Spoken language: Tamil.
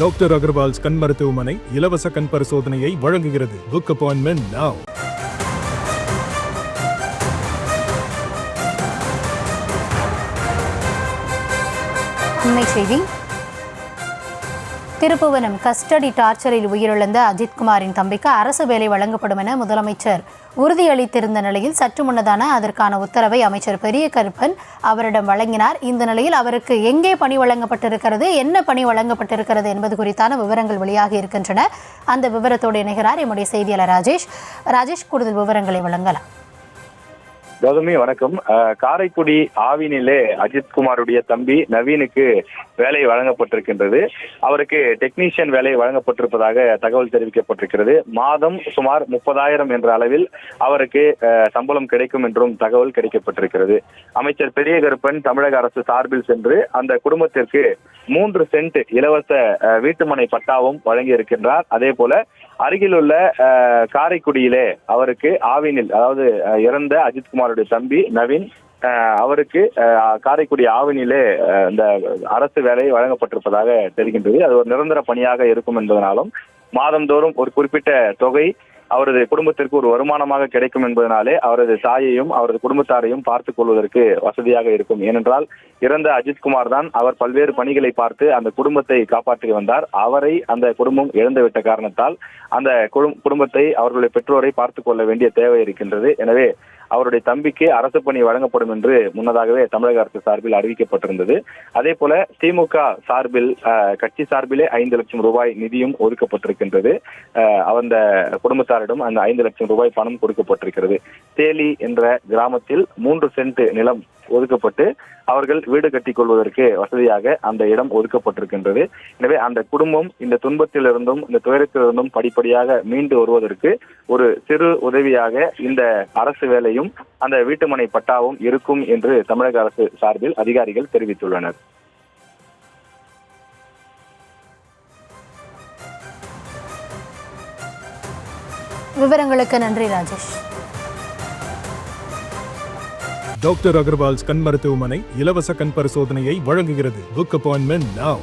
டாக்டர் அகர்வால்ஸ் கண் மருத்துவமனை இலவச கண் பரிசோதனையை வழங்குகிறது. Book appointment now. உண்மை செய்தி. திருப்புவனம் கஸ்டடி டார்ச்சரில் உயிரிழந்த அஜித்குமாரின் தம்பிக்கு அரசு வேலை வழங்கப்படும் என முதலமைச்சர் உறுதியளித்திருந்த நிலையில் சற்று முன்னதான அதற்கான உத்தரவை அமைச்சர் பெரிய கருப்பன் அவரிடம் வழங்கினார். இந்த நிலையில் அவருக்கு எங்கே பணி வழங்கப்பட்டிருக்கிறது, என்ன பணி வழங்கப்பட்டிருக்கிறது என்பது குறித்தான விவரங்கள் வெளியாகி இருக்கின்றன. அந்த விவரத்தோடு இணைகிறார் எம்முடைய செய்தியாளர் ராஜேஷ். கூடுதல் விவரங்களை வழங்கலாம். கௌதமி வணக்கம். காரைக்குடி ஆவினிலே அஜித்குமாருடைய தம்பி நவீனுக்கு வேலை வழங்கப்பட்டிருக்கின்றது. அவருக்கு டெக்னீஷியன் வேலை வழங்கப்பட்டிருப்பதாக தகவல் தெரிவிக்கப்பட்டிருக்கிறது. மாதம் சுமார் 30,000 என்ற அளவில் அவருக்கு சம்பளம் கிடைக்கும் என்றும் தகவல் கிடைக்கப்பட்டிருக்கிறது. அமைச்சர் பெரிய கருப்பன் தமிழக அரசு சார்பில் சென்று அந்த குடும்பத்திற்கு 3 சென்ட் இலவச வீட்டுமனை பட்டாவும் வழங்கி இருக்கின்றார். அதே போல அருகிலுள்ள காரைக்குடியிலே அவருக்கு ஆவினில், அதாவது இறந்த அஜித்குமாருடைய தம்பி நவீன், அவருக்கு காரைக்குடி ஆவினிலே இந்த அரசு வேலை வழங்கப்பட்டிருப்பதாக தெரிகின்றது. அது ஒரு நிரந்தர பணியாக இருக்கும் என்பதனாலும் மாதந்தோறும் ஒரு குறிப்பிட்ட தொகை அவரது குடும்பத்திற்கு ஒரு வருமானமாக கிடைக்கும் என்பதனாலே அவரது தாயையும் அவரது குடும்பத்தாரையும் பார்த்துக் கொள்வதற்கு வசதியாக இருக்கும். ஏனென்றால் இறந்த அஜித்குமார் தான் அவர் பல்வேறு பணிகளை பார்த்து அந்த குடும்பத்தை காப்பாற்றி வந்தார். அவரை அந்த குடும்பம் இழந்துவிட்ட காரணத்தால் அந்த குடும்பத்தை, அவர்களுடைய பெற்றோரை பார்த்துக் கொள்ள வேண்டிய தேவை இருக்கின்றது. எனவே அவருடைய தம்பிக்கு அரசு பணி வழங்கப்படும் என்று முன்னதாகவே தமிழக அரசு சார்பில் அறிவிக்கப்பட்டிருந்தது. அதே போல திமுக சார்பில், கட்சி சார்பிலே 5 லட்சம் ரூபாய் நிதியும் ஒதுக்கப்பட்டிருக்கின்றது. அந்த குடும்பத்தாரிடம் அந்த 5 லட்சம் ரூபாய் பணம் கொடுக்கப்பட்டிருக்கிறது. தேலி என்ற கிராமத்தில் 3 சென்ட் நிலம் ஒதுக்கப்பட்டு அவர்கள் வீடு கட்டிக் கொள்வதற்கு வசதியாக அந்த இடம் ஒதுக்கப்பட்டிருக்கின்றது. எனவே அந்த குடும்பம் இந்த துன்பத்திலிருந்தும் இந்த துயரத்திலிருந்தும் படிப்படியாக மீண்டு வருவதற்கு ஒரு சிறு உதவியாக இந்த அரசு வேலையும் அந்த வீட்டுமனை பட்டாவும் இருக்கும் என்று தமிழக அரசு சார்பில் அதிகாரிகள் தெரிவித்துள்ளனர். விவரங்களுக்கு நன்றி ராஜேஷ். டாக்டர் அகர்வால்ஸ் கண் மருத்துவமனை இலவச கண் பரிசோதனையை வழங்குகிறது. Book appointment now.